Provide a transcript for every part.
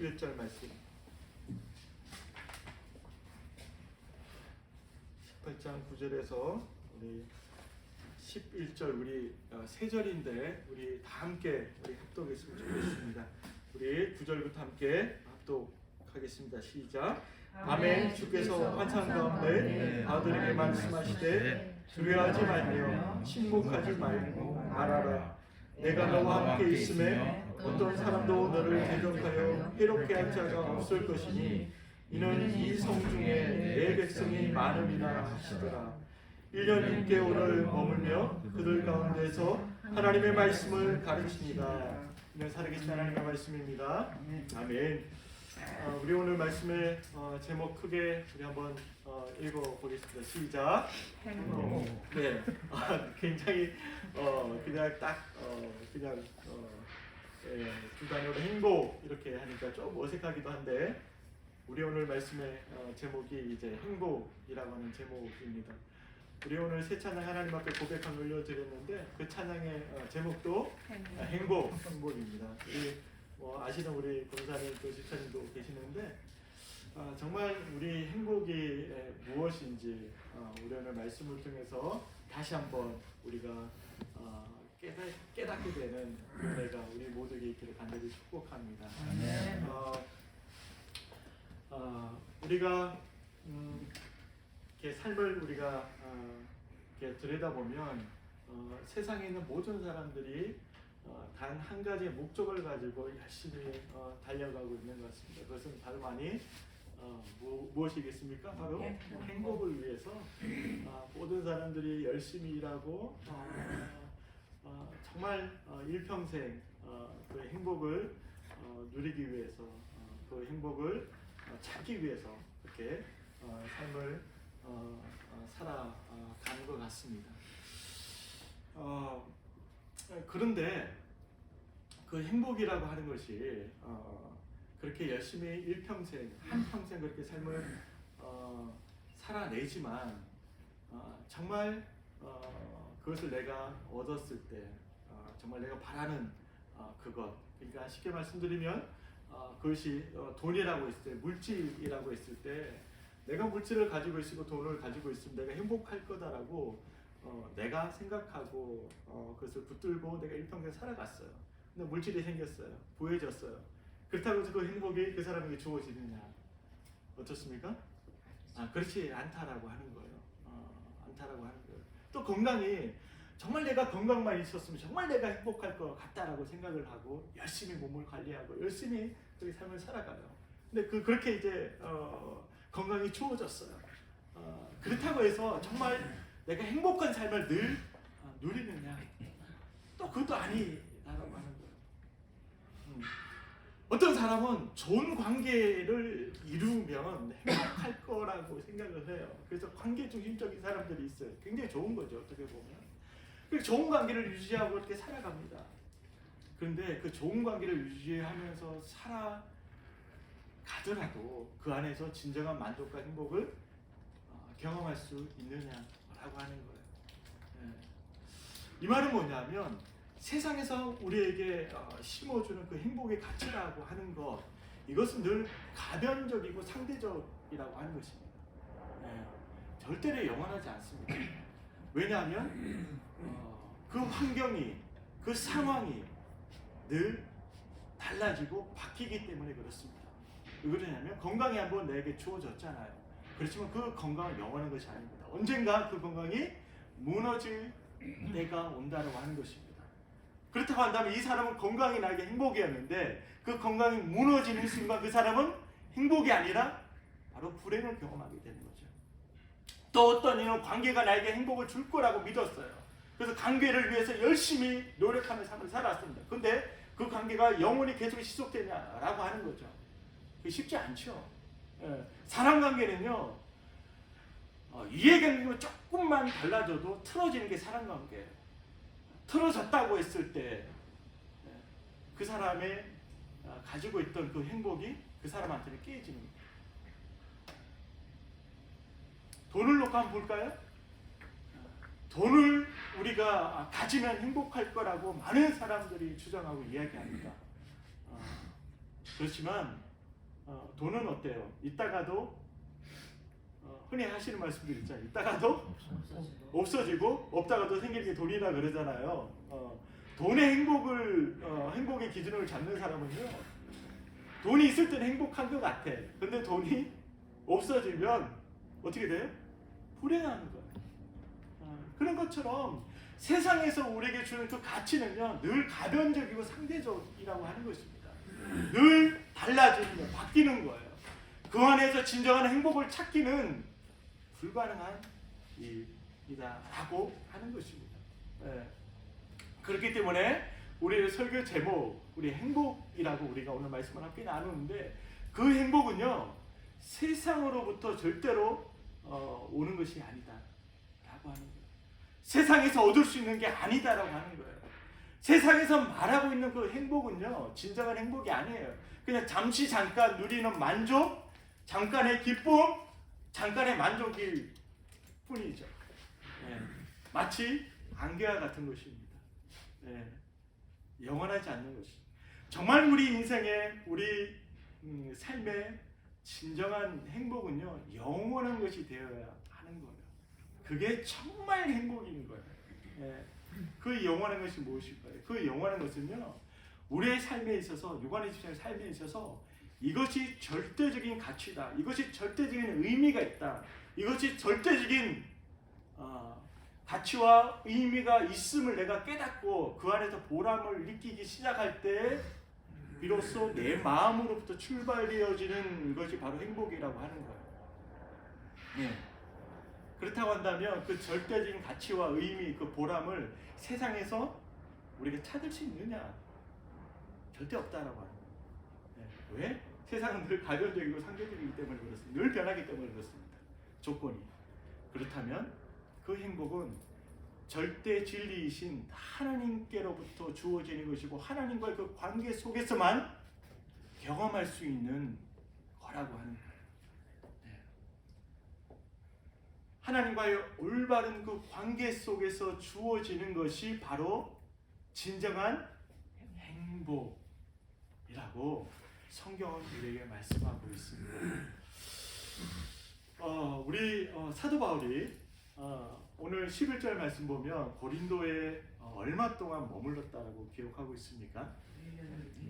1절 말씀 18장 9절에서 우리 11절 우리 세 절인데 우리 다 함께 우리 합독했으면 좋겠습니다. 우리 9절부터 함께 합독하겠습니다. 시작. 아멘. 주께서 환상 가운데 아들에게 말씀하시되 두려워하지 말며 침묵하지 말고 말하라. 내가 너와 함께 있음에 어떤 사람도 너를 대적하여 해롭게 할 자가 없을 것이니 이는 이 성 중에 내 백성이 많음이나 하시더라. 1년 6개월을 머물며 그들 가운데서 하나님의 말씀을 가르치니라. 이는 살아계신 하나님의 말씀입니다. 아멘. 우리 오늘 말씀의 제목 크게 우리 한번 읽어보겠습니다. 시작. 네, 굉장히 그냥 딱 그냥 두 단어로 행복 이렇게 하니까 좀 어색하기도 한데 우리 오늘 말씀의 제목이 이제 행복이라고 하는 제목입니다. 우리 오늘 새 찬양 하나님 앞에 고백한 올려드렸는데 그 찬양의 제목도 행복입니다. 우리 아시는 우리 권사님 또 집사님도 계시는데 정말 우리 행복이 무엇인지 우리 오늘 말씀을 통해서 다시 한번 우리가 깨닫게 되는 은혜가 우리 모두에게 있기를 간절히 축복합니다. 우리가 이렇게 삶을 우리가 이렇게 들여다보면 세상에 있는 모든 사람들이 단 한 가지의 목적을 가지고 열심히 달려가고 있는 것 같습니다. 그것은 다름 아닌 무엇이겠습니까? 바로 행복을 위해서 모든 사람들이 열심히 일하고 정말 일평생 그 행복을 누리기 위해서 그 행복을 찾기 위해서 이렇게 삶을 살아가는 것 같습니다. 그런데 그 행복이라고 하는 것이 그렇게 열심히 일평생 한평생 그렇게 삶을 살아내지만 정말 그것을 내가 얻었을 때 정말 내가 바라는 그것, 그러니까 쉽게 말씀드리면 그것이 돈이라고 했을 때, 물질이라고 했을 때 내가 물질을 가지고 있고 돈을 가지고 있으면 내가 행복할 거다라고 내가 생각하고 그것을 붙들고 내가 일평생 살아갔어요. 근데 물질이 생겼어요. 부해졌어요. 그렇다고 해서 그 행복이 그 사람에게 주어지느냐? 어떻습니까? 그렇지 않다라고 하는 거예요. 않다라고 하는 거예요. 또 건강이 정말 내가 건강만 있었으면 정말 내가 행복할 것 같다라고 생각을 하고 열심히 몸을 관리하고 열심히 그 삶을 살아가요. 근데 그렇게 이제 건강이 주어졌어요. 그렇다고 해서 정말 내가 행복한 삶을 늘 누리느냐? 또 그것도 아니라고 하는 거예요. 어떤 사람은 좋은 관계를 이루면 행복할 거라고 생각을 해요. 그래서 관계 중심적인 사람들이 있어요. 굉장히 좋은 거죠, 어떻게 보면. 그래서 좋은 관계를 유지하고 이렇게 살아갑니다. 그런데 그 좋은 관계를 유지하면서 살아가더라도 그 안에서 진정한 만족과 행복을 경험할 수 있느냐라고 하는 거예요. 이 말은 뭐냐면 세상에서 우리에게 심어주는 그 행복의 가치라고 하는 것, 이것은 늘 가변적이고 상대적이라고 하는 것입니다. 절대로 영원하지 않습니다. 왜냐하면 그 환경이, 그 상황이 늘 달라지고 바뀌기 때문에 그렇습니다. 왜 그러냐면 건강이 한번 내게 주어졌잖아요. 그렇지만 그 건강은 영원한 것이 아닙니다. 언젠가 그 건강이 무너질 때가 온다고 하는 것입니다. 그렇다고 한다면 이 사람은 건강이 나에게 행복이었는데 그 건강이 무너지는 순간 그 사람은 행복이 아니라 바로 불행을 경험하게 되는 거죠. 또 어떤 이는 관계가 나에게 행복을 줄 거라고 믿었어요. 그래서 관계를 위해서 열심히 노력하는 삶을 살았습니다. 근데 그 관계가 영원히 계속 지속되냐라고 하는 거죠. 그게 쉽지 않죠. 사람 관계는요, 이해관계가 조금만 달라져도 틀어지는 게 사람 관계예요. 틀어졌다고 했을 때 그 사람의 가지고 있던 그 행복이 그 사람한테는 깨지는 거예요. 돈을 놓고 한번 볼까요? 돈을 우리가 가지면 행복할 거라고 많은 사람들이 주장하고 이야기합니다. 그렇지만 돈은 어때요? 있다가도 흔히 하시는 말씀들 있잖아요. 있다가도 없어지고 없다가도 생기는 게 돈이라 그러잖아요. 돈의 행복의 기준을 잡는 사람은요, 돈이 있을 때는 행복한 것 같아. 근데 돈이 없어지면 어떻게 돼요? 불행한 거예요. 그런 것처럼 세상에서 우리에게 주는 그 가치는요, 늘 가변적이고 상대적이라고 하는 것입니다. 늘 달라지는 거예요. 바뀌는 거예요. 그 안에서 진정한 행복을 찾기는 불가능한 일이다라고 하는 것입니다. 그렇기 때문에 우리의 설교 제목, 우리 행복이라고 우리가 오늘 말씀을 함께 나누는데, 그 행복은요, 세상으로부터 절대로 오는 것이 아니다라고 하는 거예요. 세상에서 얻을 수 있는 게 아니다라고 하는 거예요. 세상에서 말하고 있는 그 행복은요, 진정한 행복이 아니에요. 그냥 잠시 잠깐 누리는 만족, 잠깐의 기쁨, 잠깐의 만족일 뿐이죠. 마치 안개와 같은 것입니다. 영원하지 않는 것입니다. 정말 우리 인생의, 우리 삶의 진정한 행복은요, 영원한 것이 되어야 하는 거예요. 그게 정말 행복인 거예요. 그 영원한 것이 무엇일까요? 그 영원한 것은요, 우리의 삶에 있어서, 유관의 집사의 삶에 있어서 이것이 절대적인 가치다, 이것이 절대적인 의미가 있다, 이것이 절대적인 가치와 의미가 있음을 내가 깨닫고 그 안에서 보람을 느끼기 시작할 때 비로소 내 마음으로부터 출발되어지는 것이 바로 행복이라고 하는 거예요. 그렇다고 한다면 그 절대적인 가치와 의미, 그 보람을 세상에서 우리가 찾을 수 있느냐? 절대 없다라고 하는 거예요. 왜? 세상은 늘 가변적이고 상대적이기 때문에 그렇습니다. 늘 변하기 때문에 그렇습니다. 조건이. 그렇다면 그 행복은 절대 진리이신 하나님께로부터 주어지는 것이고, 하나님과의 그 관계 속에서만 경험할 수 있는 거라고 하는 거예요. 하나님과의 올바른 그 관계 속에서 주어지는 것이 바로 진정한 행복이라고 성경은 우리에게 말씀하고 있습니다. 우리 사도 바울이 오늘 11절 말씀 보면 고린도에 얼마 동안 머물렀다라고 기록하고 있습니까?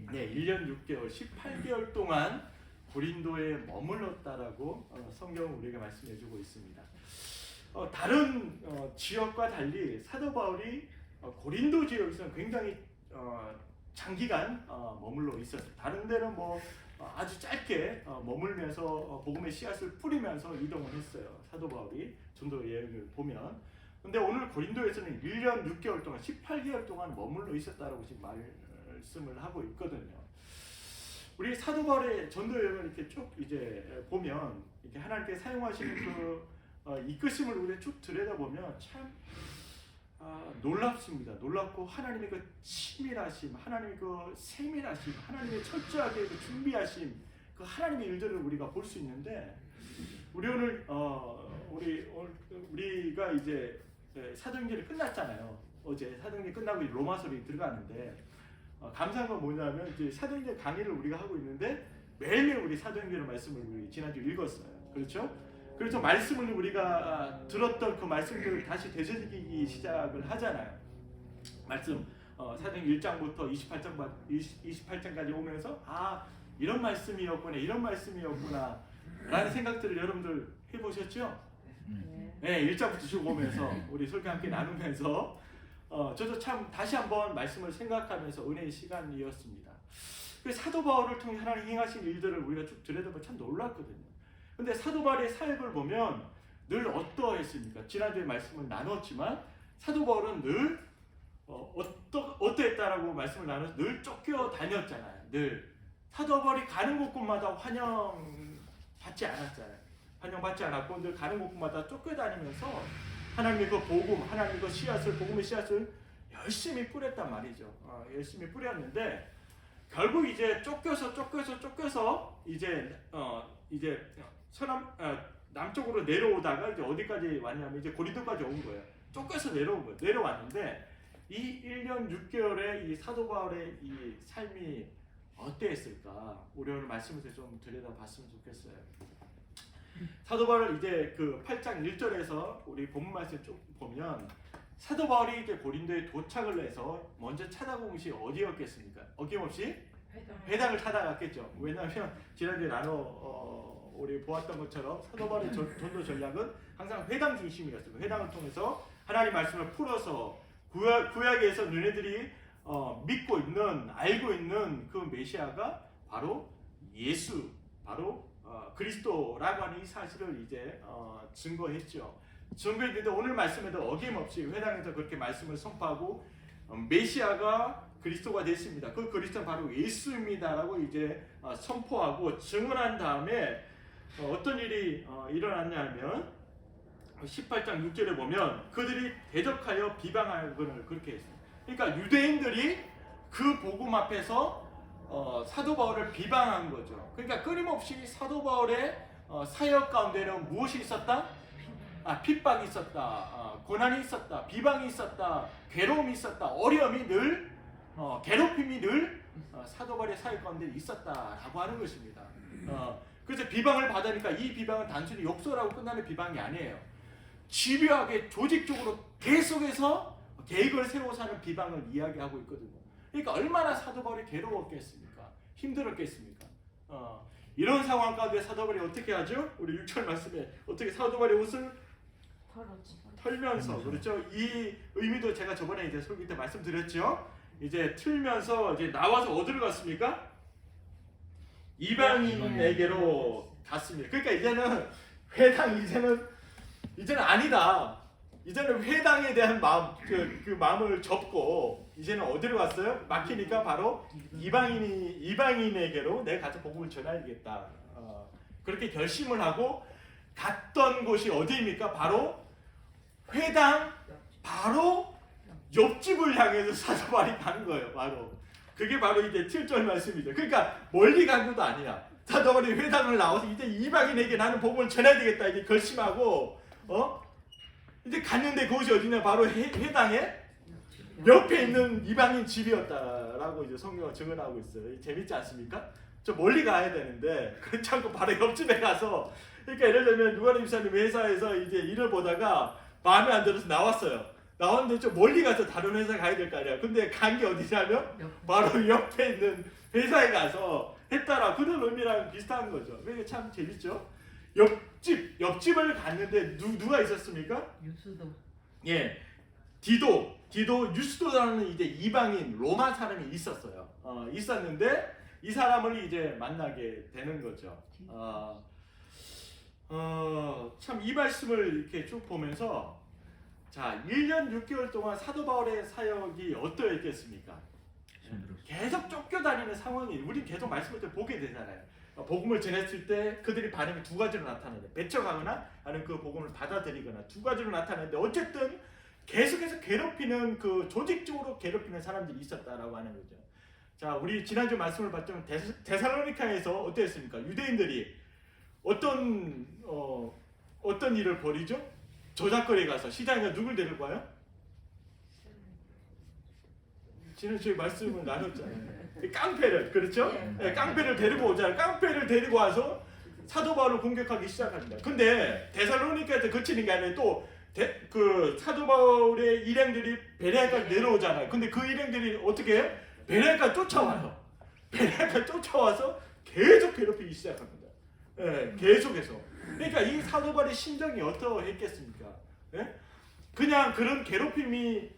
1년 6개월, 18개월 동안 고린도에 머물렀다라고 성경은 우리에게 말씀해주고 있습니다. 다른 지역과 달리 사도 바울이 고린도 지역에서는 굉장히 장기간 머물러 있었어요. 다른 데는 뭐 아주 짧게 머물면서 복음의 씨앗을 뿌리면서 이동을 했어요. 사도 바울이 전도 여행을 보면. 근데 오늘 고린도에서는 1년 6개월 동안, 18개월 동안 머물러 있었다라고 지금 말씀을 하고 있거든요. 우리 사도 바울의 전도 여행을 이렇게 쭉 이제 보면, 이렇게 하나님께 사용하시는 그 이끄심을 우리가 쭉 들여다보면 참 놀랍습니다. 놀랍고, 하나님의 그 치밀하심, 하나님의 그 세밀하심, 하나님의 철저하게 그 준비하심, 그 하나님의 일들을 우리가 볼 수 있는데, 우리 오늘 우리가 이제 사도행전이 끝났잖아요. 어제 사도행전 끝나고 로마서로 들어가는데, 감사한 건 뭐냐면 이제 사도행전 강의를 우리가 하고 있는데 매일매일 우리 사도행전의 말씀을 우리 지난주 읽었어요. 그렇죠? 그래서 말씀을 우리가 들었던 그 말씀들을 다시 되새기기 시작을 하잖아요. 말씀 사도행전 1장부터 28장까지 오면서 이런 말씀이었구나, 이런 말씀이었구나 라는 생각들을 여러분들 해보셨죠? 네, 1장부터 쭉 오면서 우리 설교 함께 나누면서 저도 참 다시 한번 말씀을 생각하면서 은혜의 시간이었습니다. 사도 바울을 통해 하나님 행하신 일들을 우리가 쭉 들여다보면 참 놀랐거든요. 근데 사도 바울의 사역을 보면 늘 어떠했습니까? 지난주에 말씀을 나눴지만 사도 바울은 늘 어떠했다라고 말씀을 나눠서 늘 쫓겨다녔잖아요. 늘 사도 바울이 가는 곳곳마다 환영받지 않았잖아요. 환영받지 않았고 늘 가는 곳곳마다 쫓겨다니면서 하나님의 그 복음, 하나님의 그 씨앗을, 복음의 씨앗을 열심히 뿌렸단 말이죠. 열심히 뿌렸는데 결국 이제 쫓겨서 이제 남쪽으로 내려오다가 이제 어디까지 왔냐면 이제 고린도까지 온 거예요. 쫓겨서 내려온 거예요. 내려왔는데 이 1년 6개월의 이 사도 바울의 이 삶이 어땠을까? 우리 오늘 말씀에서 좀 들여다봤으면 좋겠어요. 사도 바울 이제 그 8장 1절에서 우리 본문 말씀 쭉 보면 사도 바울이 이제 고린도에 도착을 해서 먼저 찾아본 곳이 어디였겠습니까? 어김없이 회당을 찾아갔겠죠. 왜냐하면 지난주에 우리 보았던 것처럼 사도 바울의 전도 전략은 항상 회당 중심이었어요. 회당을 통해서 하나님 말씀을 풀어서 구약에서 너네들이 믿고 있는, 알고 있는 그 메시아가 바로 예수, 바로 그리스도라고 하는 이 사실을 이제 증거했죠. 증거했는데 오늘 말씀에도 어김없이 회당에서 그렇게 말씀을 선포하고 메시아가 그리스도가 됐습니다. 그 그리스도는 바로 예수입니다라고 이제 선포하고 증언한 다음에 어떤 일이 일어났냐면 18장 6절에 보면 그들이 대적하여 비방하거늘 그렇게 했습니다. 그러니까 유대인들이 그 복음 앞에서 사도 바울을 비방한 거죠. 그러니까 끊임없이 사도 바울의 사역 가운데는 무엇이 있었다? 핍박이 있었다, 고난이 있었다, 비방이 있었다, 괴로움이 있었다, 어려움이 늘, 괴롭힘이 늘 사도 바울의 사역 가운데 있었다라고 하는 것입니다. 그래서 비방을 받으니까 이 비방은 단순히 욕설하고 끝나는 비방이 아니에요. 집요하게 조직적으로 계속해서 계획을 세워서 하는 비방을 이야기하고 있거든요. 그러니까 얼마나 사도 바울이 괴로웠겠습니까? 힘들었겠습니까? 이런 상황 가운데 사도 바울이 어떻게 하죠? 우리 6절 말씀에 어떻게 사도 바울의 옷을 털면서, 그렇죠? 이 의미도 제가 저번에 이제 설교 때 말씀드렸죠. 이제 틀면서 이제 나와서 어디로 갔습니까? 이방인에게로 갔습니다. 그러니까 이제는 회당 이제는 아니다. 이제는 회당에 대한 마음, 그 마음을 접고 이제는 어디로 갔어요? 막히니까 바로 이방인에게로 내가 가서 복음을 전해야겠다. 그렇게 결심을 하고 갔던 곳이 어디입니까? 바로 회당 바로 옆집을 향해서 사도 바울이 간 거예요. 바로 그게 바로 이제 7절 말씀이죠. 그러니까 멀리 간 것도 아니야. 사도 바울이 회당을 나와서 이제 이방인에게 나는 복음을 전해야 되겠다 이제 결심하고 이제 갔는데 그곳이 어디냐? 바로 회당에 옆에 있는 이방인 집이었다라고 이제 성경을 증언하고 있어요. 재밌지 않습니까? 저 멀리 가야 되는데 그렇지 않고 바로 옆집에 가서, 그러니까 예를 들면 유관임 집사님 회사에서 이제 일을 보다가 마음에 안 들어서 나왔는데 좀 멀리 가서 다른 회사 가야 될 거 아니야. 근데 간 게 어디냐면 바로 옆에 있는 회사에 가서 했다라, 그런 의미랑 비슷한 거죠. 이게 참 재밌죠. 옆집을 갔는데 누가 있었습니까? 유수도. 예, 디도 유스도라는 이제 이방인 로마 사람이 있었어요. 있었는데 이 사람을 이제 만나게 되는 거죠. 참 이 말씀을 이렇게 쭉 보면서 자, 1년 6개월 동안 사도 바울의 사역이 어떠했겠습니까? 계속 쫓겨다니는 상황이, 우린 계속 말씀을 보게 되잖아요. 복음을 전했을 때 그들이 반응이 두 가지로 나타나는데, 배척하거나 아니면 그 복음을 받아들이거나 두 가지로 나타나는데, 어쨌든 계속해서 괴롭히는, 그 조직적으로 괴롭히는 사람들이 있었다라고 하는 거죠. 자, 우리 지난주 말씀을 봤지만 데살로니카에서 어땠습니까? 유대인들이 어떤 일을 벌이죠? 저작거리에 가서 시장에 누굴 데리고 와요? 지난주에 말씀을 나눴잖아요. 깡패를, 그렇죠? 네, 깡패를 데리고 오잖아요. 깡패를 데리고 와서 사도 바울을 공격하기 시작합니다. 근데 데살로니카에서 그치는 게 아니라 또 그 사도 바울의 일행들이 베레아까지 내려오잖아요. 근데 그 일행들이 어떻게 해요? 베레아까지 쫓아와요. 베레아까지 쫓아와서 계속 괴롭히기 시작합니다. 네, 계속해서. 그러니까 이 사도 바울의 심정이 어떠했겠습니까? 네? 그냥 그런 괴롭힘이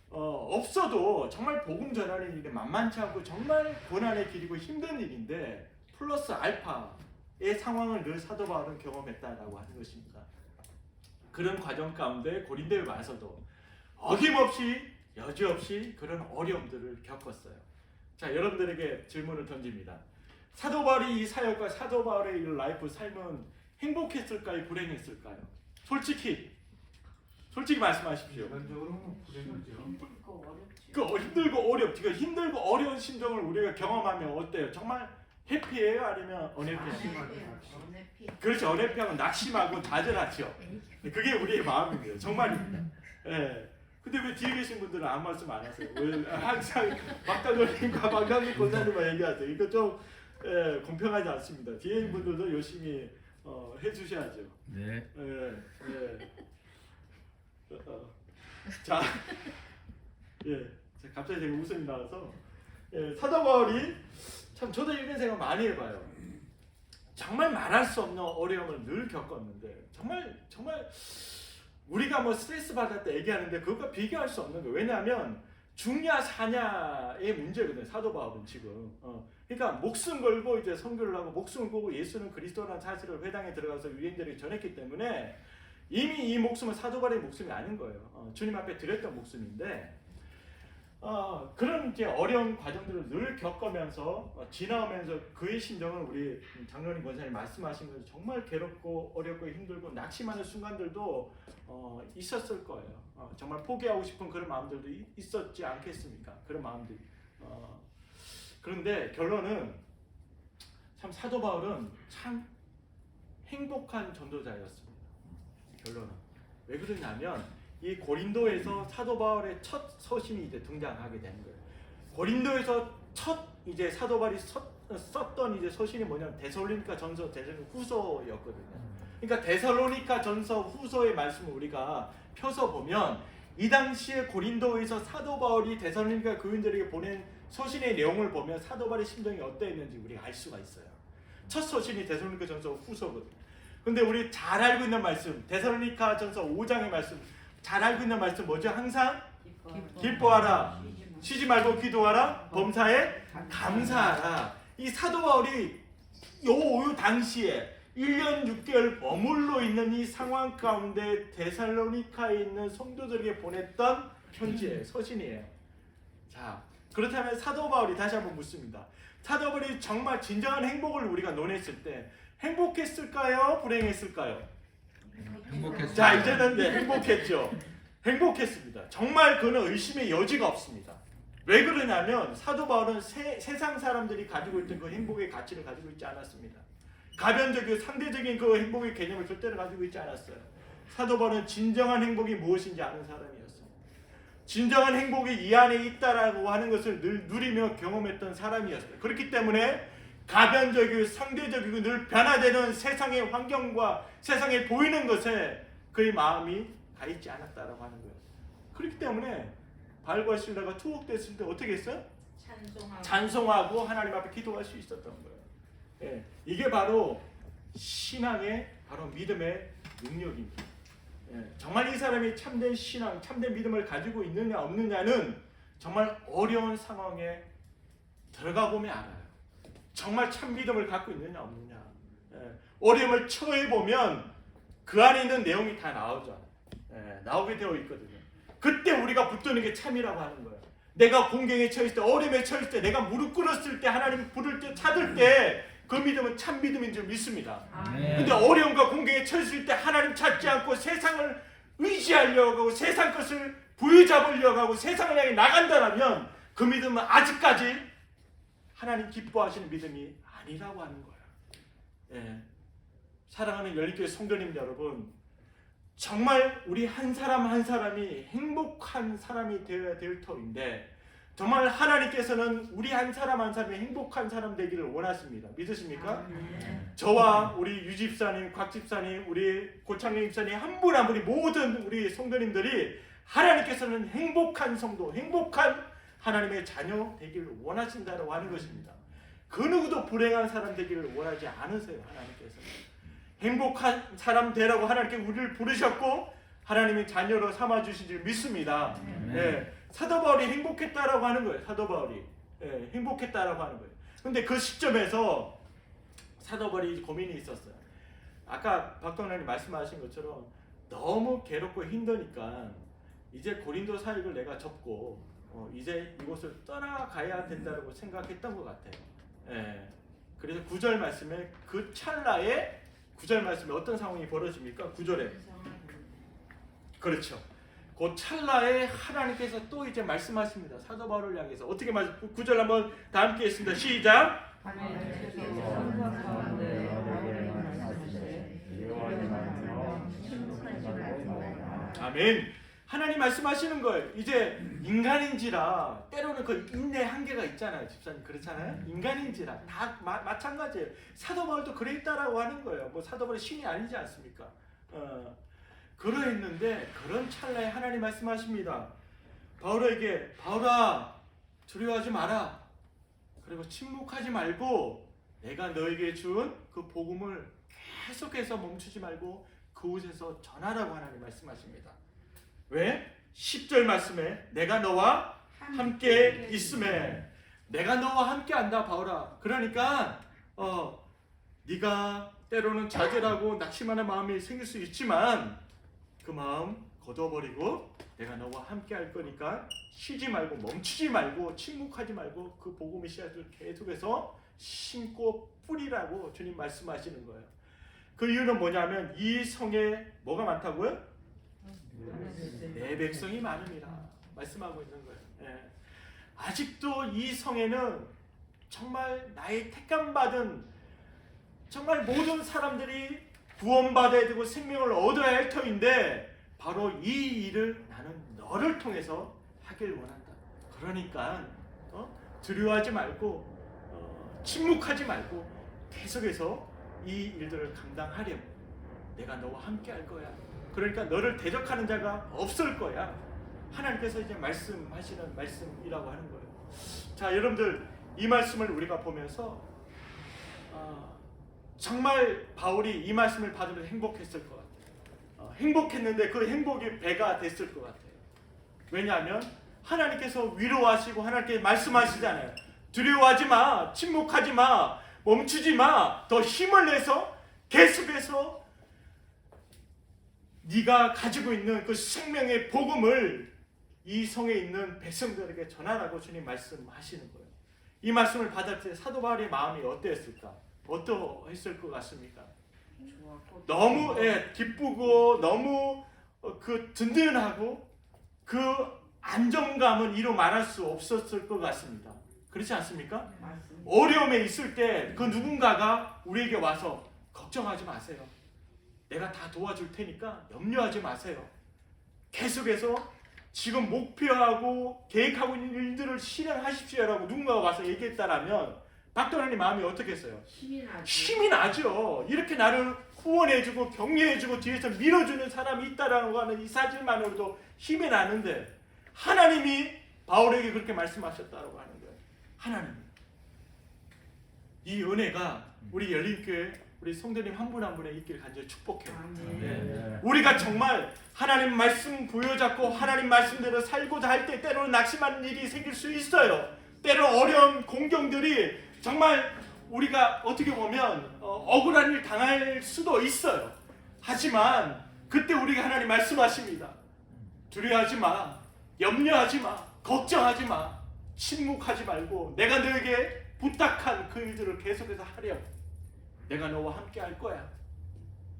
없어도 정말 복음 전하는 일이 만만치 않고 정말 고난의 길이고 힘든 일인데, 플러스 알파의 상황을 늘 사도 바울은 경험했다라고 하는 것입니다. 그런 과정 가운데 고린도에 와서도 어김없이 여지없이 그런 어려움들을 겪었어요. 자, 여러분들에게 질문을 던집니다. 사도 바울이 이 사역과 사도 바울의 이 라이프 삶은 행복했을까요? 불행했을까요? 솔직히 말씀하십시오. 일반적으로 불행이죠. 힘들고 어렵지. 그 힘들고 어려운 심정을 우리가 경험하면 어때요? 정말 해피해요? 아니면 언해피해요? 그렇죠. 언해피하고 낙심하고 좌절하죠. 그게 우리의 마음입니다. 정말입니다. 예. 근데 왜 뒤에 계신 분들은 아무 말씀 안 하세요? 왜 항상 박단원님과 박남민 권사님만 얘기하세요? 이거 좀 공평하지 않습니다. 뒤에 있는 분들도 열심히 해주셔야죠. 네. 자, 갑자기 제가 웃음이 나와서 사도 바울이 참 저도 이런 생각 많이 해봐요. 정말 말할 수 없는 어려움을 늘 겪었는데 정말 우리가 뭐 스트레스 받을 때 얘기하는데 그것과 비교할 수 없는 거예요. 왜냐하면 중냐 사냐의 문제거든요. 사도 바울은 지금. 그러니까 목숨 걸고 이제 선교를 하고 목숨을 걸고 예수는 그리스도라는 사실을 회당에 들어가서 유대인들에게 전했기 때문에 이미 이 목숨은 사도 바울의 목숨이 아닌 거예요. 주님 앞에 드렸던 목숨인데 그런 이제 어려운 과정들을 늘 겪으면서 지나오면서 그의 심정은 우리 장로님 권사님 말씀하신 것처럼 정말 괴롭고 어렵고 힘들고 낙심하는 순간들도 있었을 거예요. 정말 포기하고 싶은 그런 마음들도 있었지 않겠습니까? 그런 마음들이. 그런데 결론은 참 사도 바울은 참 행복한 전도자였습니다. 결론은 왜 그러냐면 이 고린도에서 사도 바울의 첫 서신이 이제 등장하게 되는 거예요. 고린도에서 첫 이제 사도 바울이 썼던 이제 서신이 뭐냐면 데살로니가 전서, 데살로니가 후서였거든요. 그러니까 데살로니가 전서 후서의 말씀을 우리가 펴서 보면 이 당시에 고린도에서 사도 바울이 데살로니가 교인들에게 보낸 서신의 내용을 보면 사도 바울의 심정이 어떠했는지 우리가 알 수가 있어요. 첫 서신이 데살로니가 전서 후서거든요. 근데 우리 잘 알고 있는 말씀, 데살로니가 전서 5장의 말씀, 잘 알고 있는 말씀 뭐죠? 항상 기뻐하라, 쉬지 말고 기도하라, 범사에 감사하라. 이 사도 바울이 요 당시에 1년 6개월 머물러 있는 이 상황 가운데 데살로니카에 있는 성도들에게 보냈던 편지예요. 서신이에요. 자, 그렇다면 사도 바울이 다시 한번 묻습니다. 사도 바울이 정말 진정한 행복을 우리가 논했을 때 행복했을까요? 불행했을까요? 행복했습니다. 자, 이제는 행복했죠. 행복했습니다. 정말 그는 의심의 여지가 없습니다. 왜 그러냐면 사도 바울은 세상 사람들이 가지고 있던 그 행복의 가치를 가지고 있지 않았습니다. 가변적이고 상대적인 그 행복의 개념을 절대로 가지고 있지 않았어요. 사도 바울은 진정한 행복이 무엇인지 아는 사람이었어요. 진정한 행복이 이 안에 있다라고 하는 것을 늘 누리며 경험했던 사람이었어요. 그렇기 때문에 가변적이고 상대적이고 늘 변화되는 세상의 환경과 세상에 보이는 것에 그의 마음이 가 있지 않았다라고 하는 거예요. 그렇기 때문에 바울과 실라가 투옥됐을 때 어떻게 했어요? 찬송하고 하나님 앞에 기도할 수 있었던 거예요. 이게 바로 신앙의 바로 믿음의 능력입니다. 정말 이 사람이 참된 신앙, 참된 믿음을 가지고 있느냐 없느냐는 정말 어려운 상황에 들어가 보면 알아요. 정말 참 믿음을 갖고 있느냐 없느냐. 어려움을 처해 보면 그 안에 있는 내용이 다 나오죠. 나오게 되어 있거든요. 그때 우리가 붙드는 게 참이라고 하는 거예요. 내가 공경에 처했을 때, 어려움에 처했을 때, 내가 무릎 꿇었을 때, 하나님 부를 때, 찾을 때 그 믿음은 참 믿음인 줄 믿습니다. 근데 어려움과 공경에 처했을 때 하나님 찾지 않고 세상을 의지하려고 하고 세상 것을 부여잡으려고 하고 세상을 향해 나간다면 그 믿음은 아직까지 하나님 기뻐하시는 믿음이 아니라고 하는 거예요. 사랑하는 열린교회 성도님 여러분, 정말 우리 한 사람 한 사람이 행복한 사람이 되어야 될 터인데 정말 하나님께서는 우리 한 사람 한 사람이 행복한 사람 되기를 원하십니다. 믿으십니까? 저와 우리 유 집사님, 곽 집사님, 우리 고창래 집사님 한 분 한 분이 모든 우리 성도님들이 하나님께서는 행복한 성도, 행복한 하나님의 자녀 되기를 원하신다고 하는 것입니다. 그 누구도 불행한 사람 되기를 원하지 않으세요. 하나님께서는 행복한 사람 되라고 하나님께 우리를 부르셨고 하나님의 자녀로 삼아주신 줄 믿습니다. 사도 바울이 행복했다라고 하는 거예요. 사도 바울이 행복했다라고 하는 거예요. 근데 그 시점에서 사도 바울이 고민이 있었어요. 아까 박동란이 말씀하신 것처럼 너무 괴롭고 힘드니까 이제 고린도 사역을 내가 접고 이제 이곳을 떠나가야 된다고 생각했던 것 같아요. 그래서 9절 말씀에 그 찰나에 9절 말씀에 어떤 상황이 벌어집니까? 9절에 그렇죠. 그 찰나에 하나님께서 또 이제 말씀하십니다. 사도 바울을 향해서 어떻게 9절 한번 다 함께 했습니다. 시작. 아멘. 하나님 말씀하시는 거예요. 이제 인간인지라 때로는 그 인내 한계가 있잖아요. 집사님 그렇잖아요. 인간인지라 다 마찬가지예요. 사도 바울도 그랬다라고 하는 거예요. 뭐 사도 바울이 신이 아니지 않습니까? 그러했는데 그런 찰나에 하나님 말씀하십니다. 바울에게 바울아 두려워하지 마라. 그리고 침묵하지 말고 내가 너에게 준 그 복음을 계속해서 멈추지 말고 그곳에서 전하라고 하나님 말씀하십니다. 왜? 10절 말씀에 내가 너와 함께 있음에 내가 너와 함께 한다 바울아. 그러니까 네가 때로는 좌절하고 낙심하는 마음이 생길 수 있지만 그 마음 걷어버리고 내가 너와 함께 할 거니까 쉬지 말고 멈추지 말고 침묵하지 말고 그 복음의 씨앗을 계속해서 심고 뿌리라고 주님 말씀하시는 거예요. 그 이유는 뭐냐면 이 성에 뭐가 많다고요? 내 백성이 많음이라 말씀하고 있는 거예요. 예. 아직도 이 성에는 정말 나의 택감받은 정말 모든 사람들이 구원받아야 되고 생명을 얻어야 할 터인데 바로 이 일을 나는 너를 통해서 하길 원한다. 그러니까 두려워하지 말고 침묵하지 말고 계속해서 이 일들을 감당하렴. 내가 너와 함께 할 거야. 그러니까 너를 대적하는 자가 없을 거야. 하나님께서 이제 말씀하시는 말씀이라고 하는 거예요. 자, 여러분들 이 말씀을 우리가 보면서 정말 바울이 이 말씀을 받으면서 행복했을 것 같아요. 행복했는데 그 행복이 배가 됐을 것 같아요. 왜냐하면 하나님께서 위로하시고 하나님께 말씀하시잖아요. 두려워하지 마, 침묵하지 마, 멈추지 마. 더 힘을 내서 계속해서 네가 가지고 있는 그 생명의 복음을 이 성에 있는 백성들에게 전하라고 주님 말씀하시는 거예요. 이 말씀을 받을 때 사도 바울의 마음이 어땠을까? 어떠했을 것 같습니까? 너무 기쁘고 너무 그 든든하고 그 안정감은 이루 말할 수 없었을 것 같습니다. 그렇지 않습니까? 어려움에 있을 때 그 누군가가 우리에게 와서 걱정하지 마세요. 내가 다 도와줄 테니까 염려하지 마세요. 계속해서 지금 목표하고 계획하고 있는 일들을 실행하십시오라고 누군가가 와서 얘기했다라면 박도라님 마음이 어떻겠어요? 힘이 나죠. 이렇게 나를 후원해주고 격려해주고 뒤에서 밀어주는 사람이 있다라고 하는 이 사실만으로도 힘이 나는데 하나님이 바울에게 그렇게 말씀하셨다고 하는 거예요. 하나님 이 은혜가 우리 열린교회 우리 성도님 한 분 한 분에 있기를 간절히 축복해요. 네. 우리가 정말 하나님 말씀 부여잡고 하나님 말씀대로 살고자 할 때 때로는 낙심하는 일이 생길 수 있어요. 때로는 어려운 공경들이 정말 우리가 어떻게 보면 억울한 일 당할 수도 있어요. 하지만 그때 우리가 하나님 말씀하십니다. 두려워하지 마, 염려하지 마, 걱정하지 마, 침묵하지 말고 내가 너에게 부탁한 그 일들을 계속해서 하렴. 내가 너와 함께 할 거야.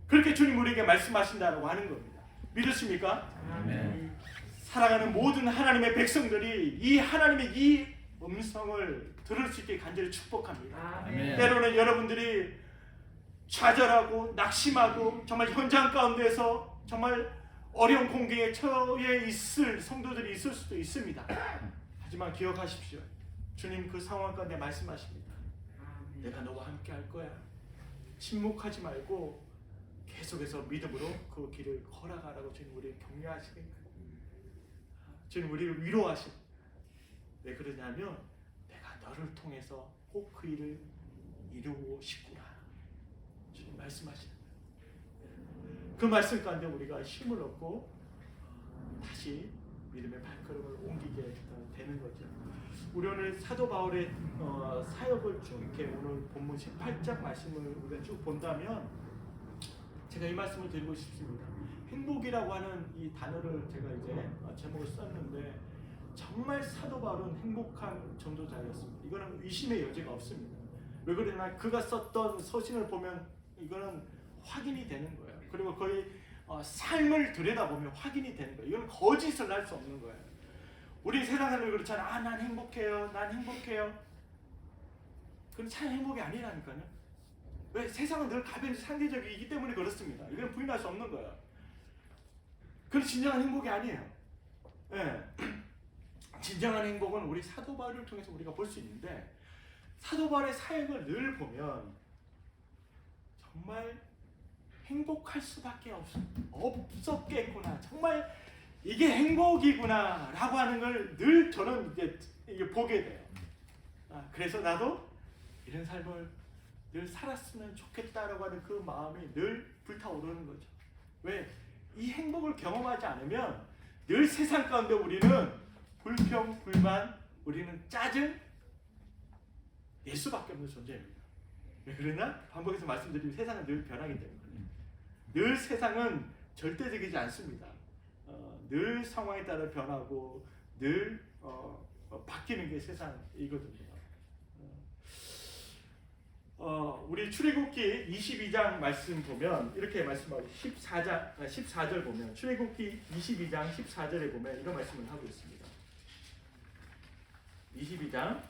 그렇게 주님 우리에게 말씀하신다고 하는 겁니다. 믿으십니까? 아멘. 사랑하는 모든 하나님의 백성들이 이 하나님의 이 음성을 들을 수 있게 간절히 축복합니다. 아멘. 때로는 여러분들이 좌절하고 낙심하고 정말 현장 가운데서 정말 어려운 공경에 처해 있을 성도들이 있을 수도 있습니다. 하지만 기억하십시오. 주님 그 상황 가운데 말씀하십니다. 내가 너와 함께 할 거야. 침묵하지 말고 계속해서 믿음으로 그 길을 걸어가라고 주님 우리를 격려하시는 거예요. 주님 우리를 위로하시고 왜 그러냐면 내가 너를 통해서 꼭 그 일을 이루고 싶구나. 주님 말씀하시는 거예요. 그 말씀 가운데 우리가 힘을 얻고 다시 믿음의 발걸음을 옮기게 되는 거죠. 우리 오늘 사도 바울의 사역을 쭉 이렇게 오늘 본문 18장 말씀을 우리가 쭉 본다면 제가 이 말씀을 드리고 싶습니다. 행복이라고 하는 이 단어를 제가 이제 제목을 썼는데 정말 사도 바울은 행복한 전도자였습니다. 이거는 의심의 여지가 없습니다. 왜 그러냐면 그가 썼던 서신을 보면 이거는 확인이 되는 거예요. 그리고 거의 삶을 들여다보면 확인이 되는 거예요. 이건 거짓을 할 수 없는 거예요. 우리 세상 사람이 그렇잖아. 난 행복해요. 난 행복해요. 그건 참 행복이 아니라니까요. 왜? 세상은 늘 가변이 상대적이기 때문에 그렇습니다. 이건 부인할 수 없는 거예요. 그건 진정한 행복이 아니에요. 예, 진정한 행복은 우리 사도 바울을 통해서 우리가 볼 수 있는데 사도 바울의 사역을 늘 보면 정말 행복할 수밖에 없었겠구나. 정말 이게 행복이구나라고 하는 걸 늘 저는 이게 보게 돼요. 그래서 나도 이런 삶을 늘 살았으면 좋겠다라고 하는 그 마음이 늘 불타오르는 거죠. 왜? 이 행복을 경험하지 않으면 늘 세상 가운데 우리는 불평, 불만, 우리는 짜증, 낼 수밖에 없는 존재입니다. 그러나 반복해서 말씀드리면 세상은 늘 변하기 때문에 늘 세상은 절대적이지 않습니다. 늘 상황에 따라 변하고 늘 바뀌는 게 세상이거든요. 우리 출애굽기 22장 말씀 보면 이렇게 말씀하고 14절 보면 출애굽기 22장 14절에 보면 이런 말씀을 하고 있습니다. 22장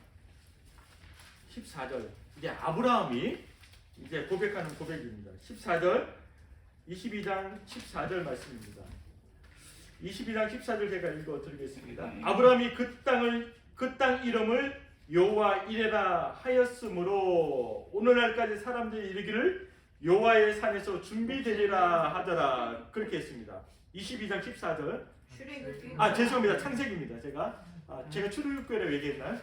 14절 이게 아브라함이 이제 고백하는 고백입니다. 14절 22장 14절 말씀입니다. 22장 14절 제가 읽어 드리겠습니다. 아브라함이 그 땅 이름을 여호와 이레라 하였으므로 오늘날까지 사람들이 이르기를 여호와의 산에서 준비되리라 하더라. 그렇게 했습니다. 22장 14절. 죄송합니다. 창세기입니다. 제가 출애굽기라고 얘기했나요?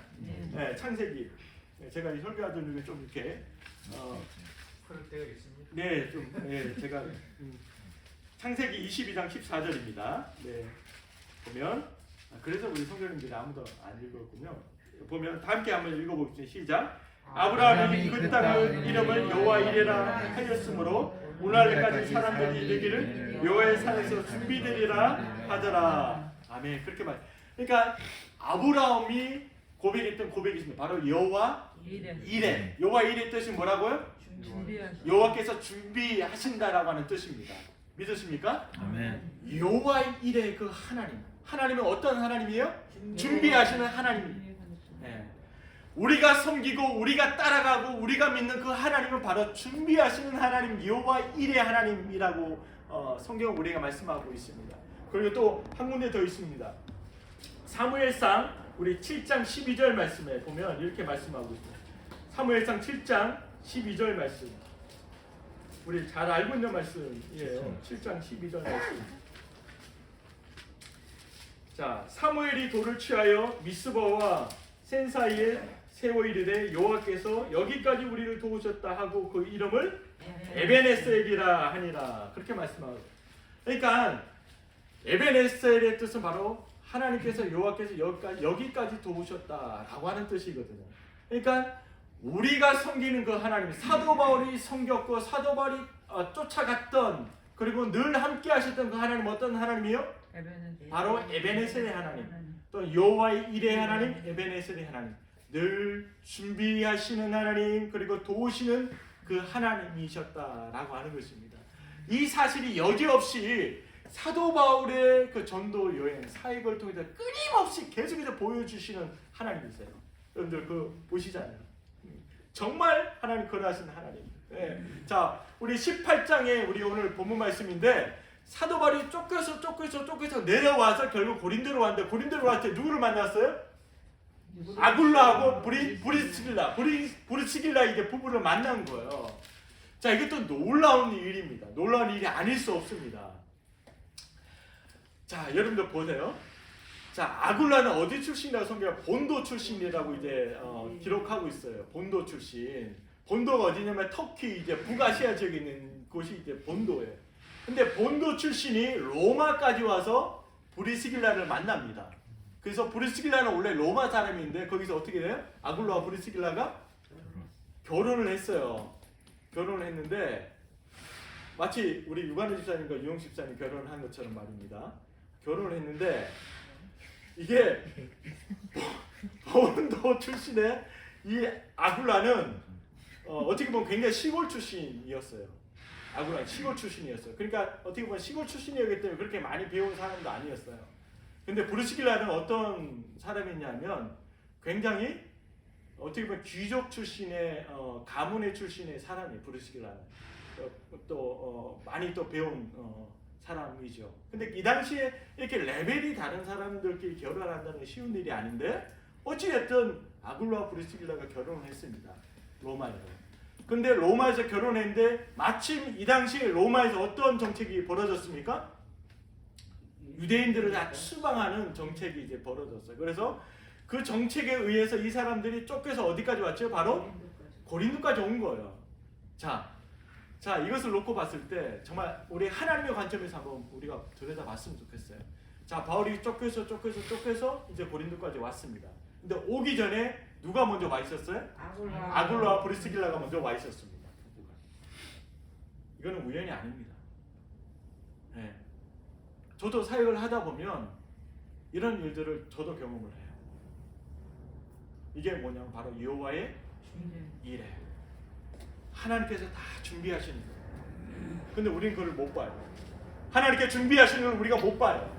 네, 창세기. 제가 이 설교하던 중에 좀 이렇게 그럴 때가 있습니다. 네, 좀 제가 창세기 22장 14절입니다. 네, 보면 그래서 우리 성도님들이 아무도 안 읽었군요. 보면 다 함께 한번 읽어보겠습니다. 시작. 아브라함이 그 땅을 이름을 여호와 이레라 하였으므로 오늘날까지 사람들이 이르기를 여호와의 산에서 준비되리라 하더라. 아멘. 그렇게 말. 그러니까 아브라함이 고백했던 고백이 있습니다. 바로 여호와 이레. 여호와 이레 뜻이 뭐라고요? 여호와께서 준비하신다라고 하는 뜻입니다. 믿으십니까? 아멘. 여호와 이레 그 하나님은 어떤 하나님이에요? 준비하시는 하나님입니다. 네. 우리가 섬기고 우리가 따라가고 우리가 믿는 그 하나님은 바로 준비하시는 하나님 여호와 이레 하나님이라고 성경은 우리가 말씀하고 있습니다. 그리고 또 한 군데 더 있습니다. 사무엘상 우리 7장 12절 말씀에 보면 이렇게 말씀하고 있습니다. 사무엘상 7장 12절 말씀. 우리 잘 알고 있는 말씀이에요. 7장 12절 말씀. 자, 사무엘이 돌을 취하여 미스바와 센 사이에 세워 이르되 여호와께서 여기까지 우리를 도우셨다 하고 그 이름을 에벤에셀이라 하니라. 그렇게 말씀하고. 그러니까 에벤에셀의 뜻은 바로 하나님께서 여호와께서 여기까지 도우셨다라고 하는 뜻이거든요. 그러니까 우리가 섬기는 그 하나님, 사도 바울이 섬겼고 사도 바울이 쫓아갔던 그리고 늘 함께 하셨던 그 하나님 어떤 하나님이요? 바로 에벤에셀의 하나님. 또 여호와의 이레 하나님, 에벤에셀의 하나님. 늘 준비하시는 하나님 그리고 도우시는 그 하나님이셨다라고 하는 것입니다. 이 사실이 여지없이 사도 바울의 그 전도 여행 사역을 통해서 끊임없이 계속해서 보여주시는 하나님이세요. 여러분들 보시잖아요. 정말 하나님 거라하신 하나님. 네. 자, 우리 18장에 우리 오늘 본문 말씀인데 사도 바울이 쫓겨서 내려와서 결국 고린도로 왔는데 고린도로 왔을 때 누구를 만났어요? 아굴라하고 브리스길라 이제 부부를 만난 거예요. 자, 이것도 놀라운 일입니다. 놀라운 일이 아닐 수 없습니다. 자, 여러분들 보세요. 자, 아굴라는 어디 출신이라고 성경에 본도 출신이라고 이제 기록하고 있어요. 본도 출신. 본도가 어디냐면 터키 이제 북아시아 지역에 있는 곳이 이제 본도예요. 근데 본도 출신이 로마까지 와서 브리스길라를 만납니다. 그래서 브리스길라는 원래 로마 사람인데 거기서 어떻게 돼요? 아굴라와 브리스길라가 결혼을 했어요. 결혼을 했는데 마치 우리 유관우 집사님과 유용 집사님 결혼을 한 것처럼 말입니다. 결혼을 했는데 이게 본도 출신의 이 아굴라는 어떻게 보면 굉장히 시골 출신이었어요. 아굴라는 시골 출신이었어요. 그러니까 어떻게 보면 시골 출신이었기 때문에 그렇게 많이 배운 사람도 아니었어요. 근데 브리스길라는 어떤 사람이냐면 굉장히 어떻게 보면 귀족 출신의 가문의 출신의 사람이 브리스길라는 또 많이 또 배운 사람이죠. 근데 이 당시에 이렇게 레벨이 다른 사람들끼리 결혼한다는 게 쉬운 일이 아닌데 어찌됐든 아굴라와 브리스길라가 결혼을 했습니다. 로마에서. 근데 로마에서 결혼했는데 마침 이 당시에 로마에서 어떤 정책이 벌어졌습니까? 유대인들을 다 추방하는 정책이 이제 벌어졌어요. 그래서 그 정책에 의해서 이 사람들이 쫓겨서 어디까지 왔죠? 바로 고린도까지 온 거예요. 자, 이것을 놓고 봤을 때 정말 우리 하나님의 관점에서 한번 우리가 들여다봤으면 좋겠어요. 자, 바울이 쫓겨서 이제 고린도까지 왔습니다. 근데 오기 전에 누가 먼저 와 있었어요? 아굴라와 브리스길라가 먼저 와 있었습니다. 이거는 우연이 아닙니다. 네. 저도 사역을 하다 보면 이런 일들을 저도 경험을 해요. 이게 뭐냐면 바로 여호와의 일이에요. 하나님께서 다 준비하시는 거예요. 근데 우리는 그걸 못 봐요. 하나님께 준비하시는 걸 우리가 못 봐요.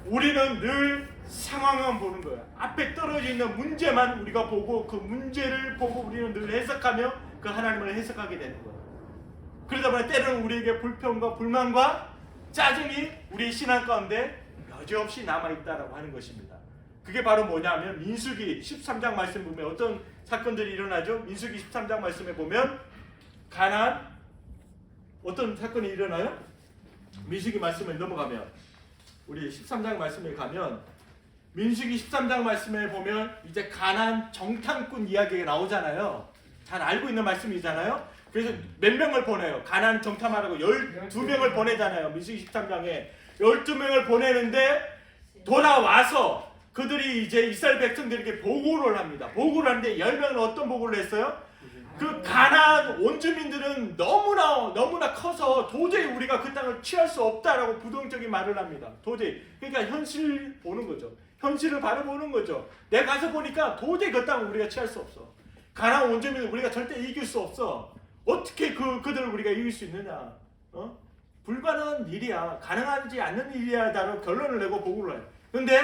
우리는 늘 상황만 보는 거예요. 앞에 떨어져 있는 문제만 우리가 보고 그 문제를 보고 우리는 늘 해석하며 그 하나님을 해석하게 되는 거예요. 그러다 보니 때로는 우리에게 불평과 불만과 짜증이 우리 신앙 가운데 여지없이 남아있다라고 하는 것입니다. 그게 바로 뭐냐면 민수기 13장 말씀 보면 어떤 사건들이 일어나죠? 민수기 13장 말씀에 보면 가나안 어떤 사건이 일어나요? 민수기 말씀에 넘어가면 우리 13장 말씀에 가면 민수기 13장 말씀에 보면 이제 가나안 정탐꾼 이야기가 나오잖아요. 잘 알고 있는 말씀이잖아요. 그래서 몇 명을 보내요? 가나안 정탐하라고 12명을 보내잖아요. 민수기 13장에 12명을 보내는데 돌아와서 그들이 이제 이스라엘 백성들에게 보고를 합니다. 보고를 하는데 10명은 어떤 보고를 했어요? 그 가나안 원주민들은 너무나 커서 도저히 우리가 그 땅을 취할 수 없다라고 부정적인 말을 합니다. 도저히. 그러니까 현실 보는 거죠. 현실을 바로 보는 거죠. 내가 가서 보니까 도저히 그 땅을 우리가 취할 수 없어. 가나안 원주민을 우리가 절대 이길 수 없어. 어떻게 그들을 우리가 이길 수 있느냐? 불가능한 일이야. 가능하지 않는 일이야라고 결론을 내고 보고를 해요. 근데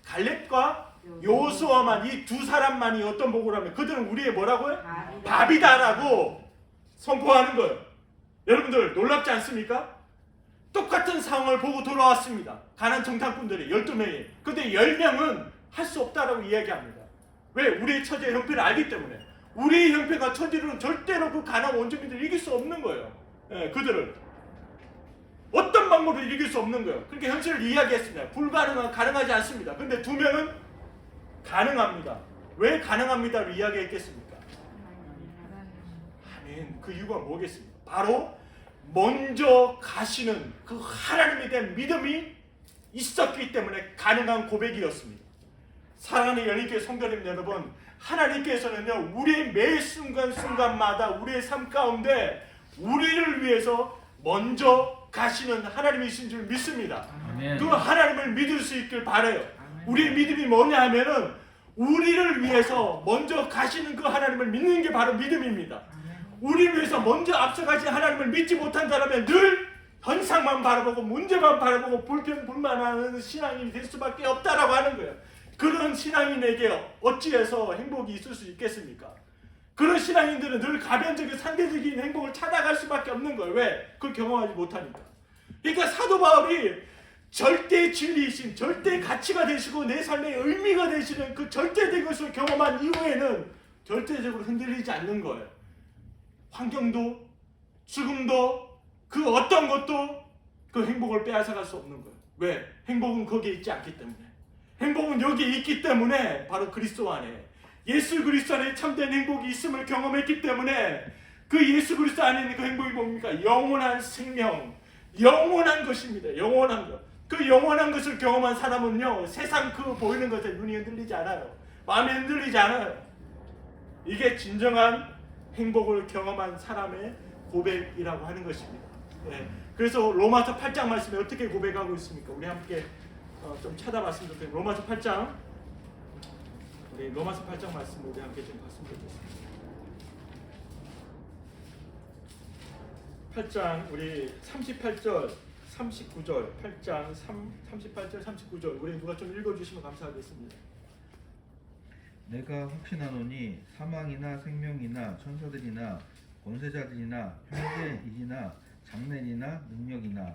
갈렙과 여호수아만 이 두 사람만이 어떤 보고를 하면 그들은 우리의 뭐라고요? 밥이다라고 선포하는 거예요. 여러분들 놀랍지 않습니까? 똑같은 상황을 보고 돌아왔습니다. 가나안 정탐꾼들이 12명이. 근데 10명은 할 수 없다라고 이야기합니다. 왜? 우리의 처지의 형편을 알기 때문에. 우리의 형편과 처지로는 절대로 그 가나안 원주민들을 이길 수 없는 거예요. 그들을 어떤 방법으로 이길 수 없는 거예요. 그렇게 현실을 이야기했습니다. 가능하지 않습니다. 근데 2명은 가능합니다. 왜 가능합니다로 이야기했겠습니까? 아멘. 그 이유가 뭐겠습니까? 바로 먼저 가시는 그 하나님에 대한 믿음이 있었기 때문에 가능한 고백이었습니다. 사랑하는 연인교회 성도님 여러분, 하나님께서는요 우리의 매 순간순간마다 우리의 삶 가운데 우리를 위해서 먼저 가시는 하나님이신 줄 믿습니다. 아멘. 그 하나님을 믿을 수 있길 바라요. 아멘. 우리의 믿음이 뭐냐 하면은 우리를 위해서 먼저 가시는 그 하나님을 믿는 게 바로 믿음입니다. 아멘. 우리를 위해서 먼저 앞서가신 하나님을 믿지 못한다면 늘 현상만 바라보고 문제만 바라보고 불평불만하는 신앙인이 될 수밖에 없다라고 하는 거예요. 그런 신앙인에게 어찌해서 행복이 있을 수 있겠습니까? 그런 신앙인들은 늘 가변적인 상대적인 행복을 찾아갈 수밖에 없는 거예요. 왜? 그걸 경험하지 못하니까. 그러니까 사도 바울이 절대 진리이신, 절대 가치가 되시고 내 삶의 의미가 되시는 그 절대된 것을 경험한 이후에는 절대적으로 흔들리지 않는 거예요. 환경도, 죽음도, 그 어떤 것도 그 행복을 빼앗아갈 수 없는 거예요. 왜? 행복은 거기에 있지 않기 때문에. 행복은 여기 있기 때문에 바로 그리스도 안에 예수 그리스도 안에 참된 행복이 있음을 경험했기 때문에 그 예수 그리스도 안에 있는 그 행복이 뭡니까? 영원한 생명, 영원한 것입니다. 영원한 것. 그 영원한 것을 경험한 사람은요 세상 그 보이는 것에 눈이 흔들리지 않아요. 마음이 흔들리지 않아요. 이게 진정한 행복을 경험한 사람의 고백이라고 하는 것입니다. 네. 그래서 로마서 8장 말씀에 어떻게 고백하고 있습니까? 우리 함께 좀 찾아봤으면 좋겠는데 로마서 8장 우리 로마서 8장 말씀 우리 함께 좀 봤으면 좋겠습니다. 8장 우리 38절 39절 8장 38절 39절 우리 누가 좀 읽어주시면 감사하겠습니다. 내가 혹시나노니 사망이나 생명이나 천사들이나 권세자들이나 형제이나 장래이나 능력이나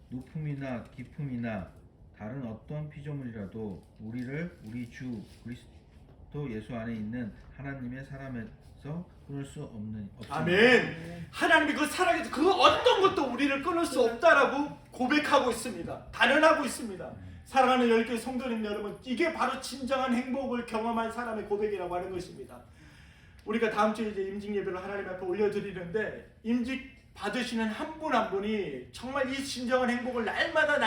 높음이나 깊음이나 다른 어떤 피조물이라도 우리를 우리 주 그리스도 예수 안에 있는 하나님의 사람에서 끊을 수 없습니다. 아멘. 하나님이 그 살아계셔 그 어떤 것도 우리를 끊을 수 없다라고 고백하고 있습니다. 단언하고 있습니다. 사랑하는 열교회 성도님 여러분, 이게 바로 진정한 행복을 경험한 사람의 고백이라고 하는 것입니다. 우리가 다음 주에 이제 임직 예배를 하나님 앞에 올려드리는데, 임직 받으시는 한 분 한 분이 정말 이 진정한 행복을 날마다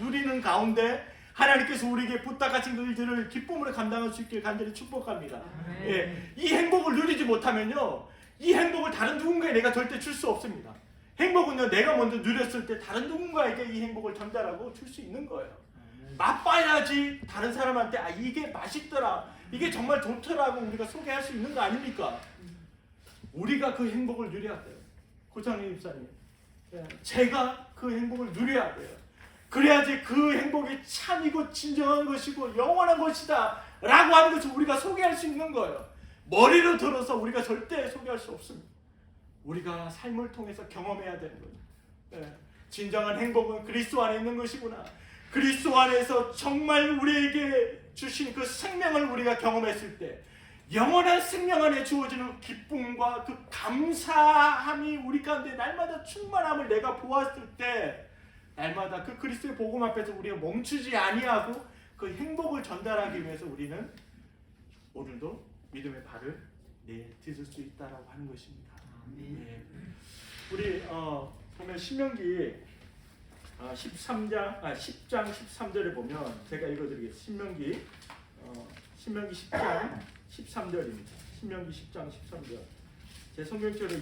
누리는 가운데 하나님께서 우리에게 부탁하신 그 일들을 기쁨으로 감당할 수 있길 간절히 축복합니다. 예, 이 행복을 누리지 못하면요, 이 행복을 다른 누군가에 내가 절대 줄 수 없습니다. 행복은요, 내가 먼저 누렸을 때 다른 누군가에게 이 행복을 전달하고 줄 수 있는 거예요. 맛봐야지 다른 사람한테 아 이게 맛있더라, 이게 정말 좋더라고 우리가 소개할 수 있는 거 아닙니까? 우리가 그 행복을 누려야 돼요. 고창희 집사님, 제가 그 행복을 누려야 돼요. 그래야지 그 행복이 참이고 진정한 것이고 영원한 것이다 라고 하는 것을 우리가 소개할 수 있는 거예요. 머리로 들어서 우리가 절대 소개할 수 없습니다. 우리가 삶을 통해서 경험해야 되는 거예요. 진정한 행복은 그리스도 안에 있는 것이구나. 그리스도 안에서 정말 우리에게 주신 그 생명을 우리가 경험했을 때, 영원한 생명 안에 주어지는 기쁨과 그 감사함이 우리 가운데 날마다 충만함을 내가 보았을 때, 날마다 그 그리스도의 복음 앞에서 우리가 멈추지 아니하고 그 행복을 전달하기 위해서 우리는 오늘도 믿음의 발을 내딛을 수 있다라고 하는 것입니다. 네. 우리 보면 신명기 10장 13절에 보면, 제가 읽어드리겠습니다. 신명기 10장 13절입니다. 신명기 10장 13절. 제 성경책으로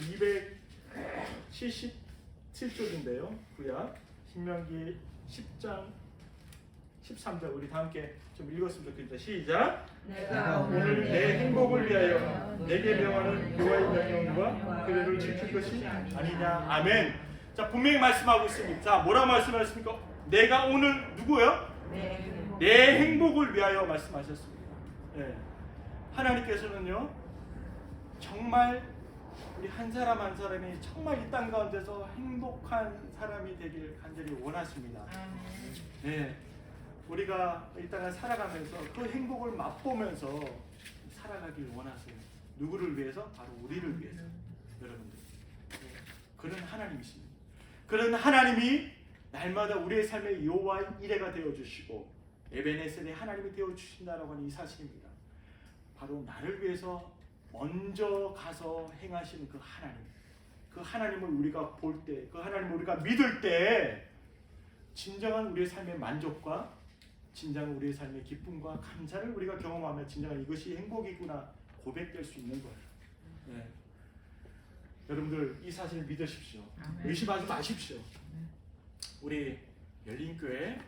277쪽인데요. 구약 신명기 10장 13절, 우리 다 함께 좀 읽었으면 좋겠습니다. 시작. 내가 오늘 내 행복을 위하여 내게 명하는 여호와의 명령과 그대를 지킬 것이 아니냐. 아멘. 자, 분명히 말씀하고 있습니다. 자, 뭐라고 말씀하셨습니까? 내가 오늘 누구요? 내 행복을 위하여 말씀하셨습니다. 네. 하나님께서는요, 정말 우리 한 사람 한 사람이 정말 이 땅 가운데서 행복한 사람이 되길 간절히 원하십니다. 네. 우리가 이 땅을 살아가면서 그 행복을 맛보면서 살아가길 원하세요. 누구를 위해서? 바로 우리를 위해서. 여러분들, 네. 그런 하나님이십니다. 그런 하나님이 날마다 우리의 삶의 여호와의 이레가 되어주시고 에베네셀의 하나님이 되어주신다라고 하는 이 사실입니다. 바로 나를 위해서 먼저 가서 행하시는 그 하나님, 그 하나님을 우리가 볼 때, 그 하나님을 우리가 믿을 때 진정한 우리의 삶의 만족과 진정한 우리의 삶의 기쁨과 감사를 우리가 경험하며 진정한 이것이 행복이구나 고백될 수 있는 거예요. 네. 여러분들, 이 사실을 믿으십시오. 의심하지 마십시오. 우리 열린교회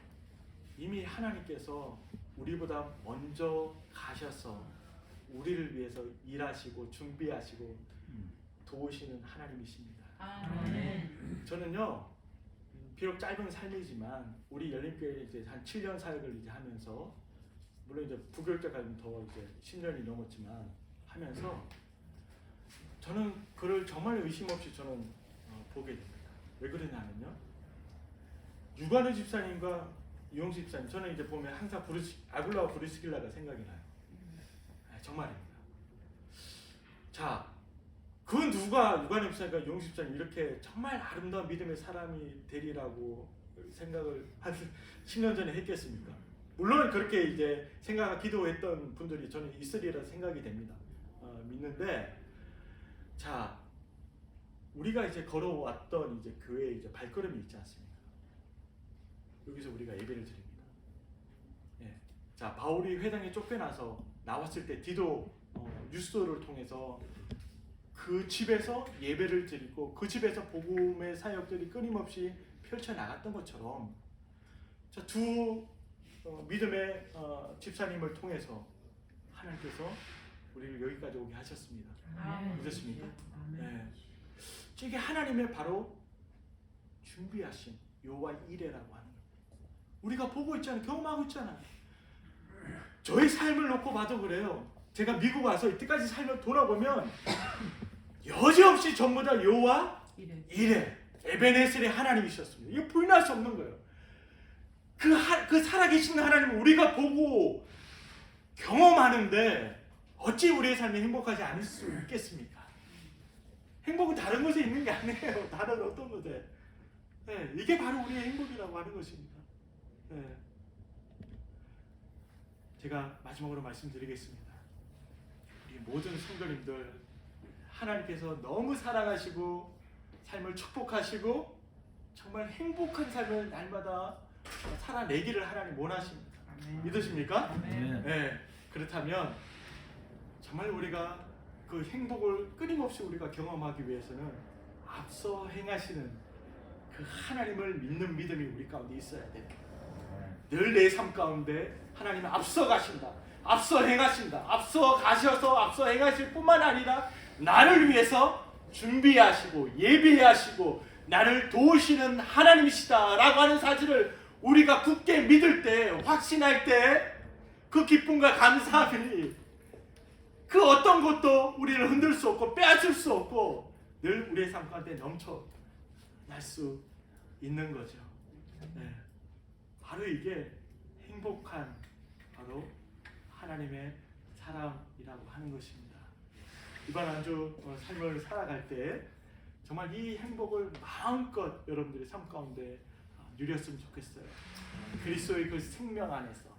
이미 하나님께서 우리보다 먼저 가셔서 우리를 위해서 일하시고 준비하시고 도우시는 하나님이십니다. 저는요, 비록 짧은 삶이지만 우리 열린교회 이제 한 7년 사역을 이제 하면서, 물론 이제 부교육자까지는 더 이제 10년이 넘었지만 하면서 저는 그를 정말 의심 없이 저는 보게 됩니다. 왜 그러냐면요, 유관우 집사님과 이용수 집사님, 저는 이제 보면 항상 아굴라와 브리스길라가 생각이 나요. 정말입니다. 자, 그 누가 유관우 집사님과 이용수 집사님 이렇게 정말 아름다운 믿음의 사람이 되리라고 생각을 한 10년 전에 했겠습니까? 물론 그렇게 이제 생각하고 기도했던 분들이 저는 있으리라 생각이 됩니다. 믿는데, 자, 우리가 이제 걸어왔던 이제 교회에 이제 발걸음이 있지 않습니까? 여기서 우리가 예배를 드립니다. 예. 자, 바울이 회당에 쫓겨나서 나왔을 때 디도 유스도를 통해서 그 집에서 예배를 드리고 그 집에서 복음의 사역들이 끊임없이 펼쳐 나갔던 것처럼, 자, 두 믿음의 집사님을 통해서 하나님께서 우리를 여기까지 오게 하셨습니다. 믿으십니까? 네. 이게 하나님의 바로 준비하신 여호와의 이레라고 하는 거예요. 우리가 보고 있잖아요. 경험하고 있잖아요. 저의 삶을 놓고 봐도 그래요. 제가 미국 와서 이때까지 삶을 돌아보면 여지없이 전부 다 여호와 이레. 에베네셀의 하나님이셨습니다. 이거 부인할 수 없는 거예요. 그 살아계신 하나님을 우리가 보고 경험하는데 어찌 우리의 삶이 행복하지 않을 수 있겠습니까? 행복은 다른 것에 있는 게 아니에요. 다른 어떤 것에. 네, 이게 바로 우리의 행복이라고 하는 것입니다. 네. 제가 마지막으로 말씀드리겠습니다. 우리 모든 성도님들, 하나님께서 너무 사랑하시고 삶을 축복하시고 정말 행복한 삶을 날마다 살아내기를 하나님 원하십니다. 믿으십니까? 네. 그렇다면 정말 우리가 그 행복을 끊임없이 우리가 경험하기 위해서는 앞서 행하시는 그 하나님을 믿는 믿음이 우리 가운데 있어야 됩니다. 늘 내 삶 가운데 하나님은 앞서 가신다, 앞서 행하신다, 앞서 가셔서 앞서 행하실 뿐만 아니라 나를 위해서 준비하시고 예비하시고 나를 도우시는 하나님이시다 라고 하는 사실을 우리가 굳게 믿을 때, 확신할 때 그 기쁨과 감사함이 그 어떤 것도 우리를 흔들 수 없고 빼앗을 수 없고 늘 우리의 삶 가운데 넘쳐날 수 있는 거죠. 네. 바로 이게 행복한 바로 하나님의 사랑이라고 하는 것입니다. 이번 한 주 삶을 살아갈 때 정말 이 행복을 마음껏 여러분들의 삶 가운데 누렸으면 좋겠어요. 그리스도의 그 생명 안에서,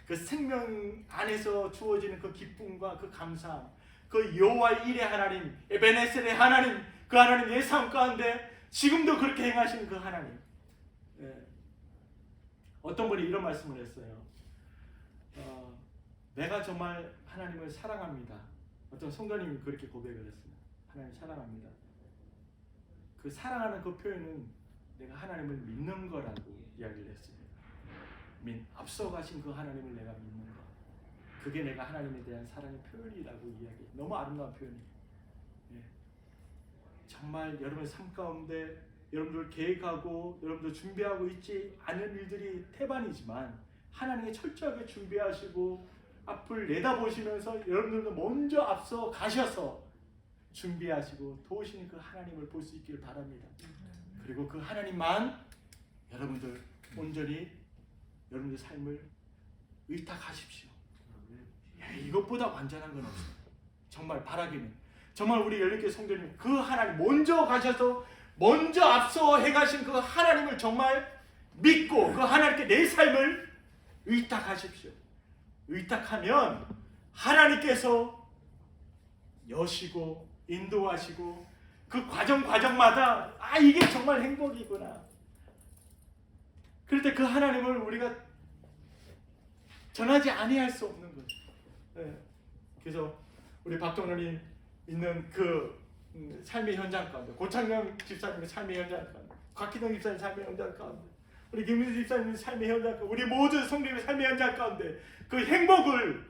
그 생명 안에서 주어지는 그 기쁨과 그 감사함, 그 여호와의 일의 하나님, 에베네셀의 하나님, 그 하나님 내 삶 가운데 지금도 그렇게 행하시는 그 하나님. 예. 어떤 분이 이런 말씀을 했어요. 내가 정말 하나님을 사랑합니다. 어떤 성도님이 그렇게 고백을 했어요. 하나님 사랑합니다. 그 사랑하는 그 표현은 내가 하나님을 믿는 거라고 이야기를 했습니다. 앞서가신 그 하나님을 내가 믿는 거, 그게 내가 하나님에 대한 사랑의 표현이라고 이야기해요. 너무 아름다운 표현이에요. 예. 정말 여러분의 삶 가운데 여러분들 계획하고 여러분들 준비하고 있지 않은 일들이 태반이지만 하나님이 철저하게 준비하시고 앞을 내다보시면서 여러분들도 먼저 앞서 가셔서 준비하시고 도우시는 그 하나님을 볼 수 있기를 바랍니다. 그리고 그 하나님만 여러분들 온전히 여러분들 삶을 의탁하십시오. 이것보다 완전한 건 없어요. 정말 바라기는 정말 우리 열린교회 성도님 그 하나님 먼저 가셔서 먼저 앞서 해가신 그 하나님을 정말 믿고 그 하나님께 내 삶을 의탁하십시오. 의탁하면 하나님께서 여시고 인도하시고 그 과정마다 이게 정말 행복이구나. 그럴 때 그 하나님을 우리가 전하지 아니할 수 없는 거죠. 네. 그래서 우리 박동원이 있는 그 삶의 현장 가운데, 고창영 집사님의 삶의 현장 가운데, 곽기동 집사님의 삶의 현장 가운데, 우리 김민수 집사님의 삶의 현장 가운데, 우리 모든 성도님의 삶의 현장 가운데 그 행복을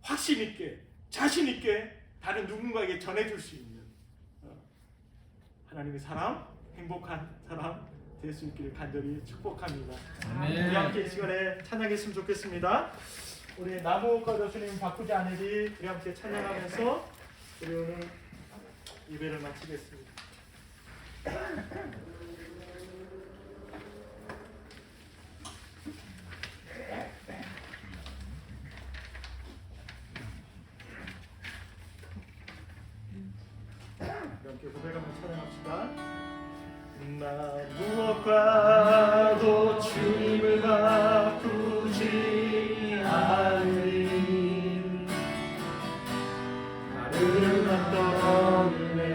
확신 있게, 자신 있게 다른 누군가에게 전해줄 수 있는 하나님의 사람, 행복한 사람 될 수 있기를 간절히 축복합니다. 우리 함께 이 시간에 찬양했으면 좋겠습니다. 우리 나무과 교수님, 박구지 아내리 우리 함께 찬양하면서 우리 오늘 예배를 마치겠습니다. 함께 고백하면서 찬양합시다. 나 무엇과도 주님을 바꾸지 않으리. 다른 어떤 은혜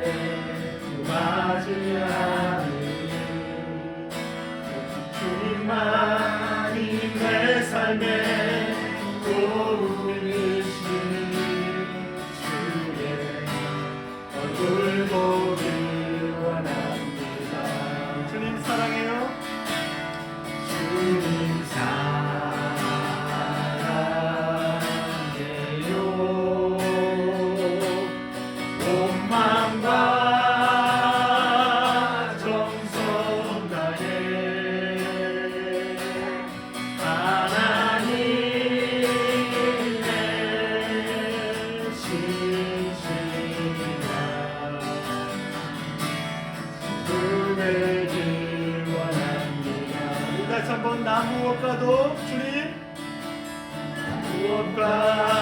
구하지 않으리. 주님만이 내 삶의 도움이시니 주의 얼굴 보기 원합니다. 주님 사랑해요. 나 무엇과도 주님 무엇과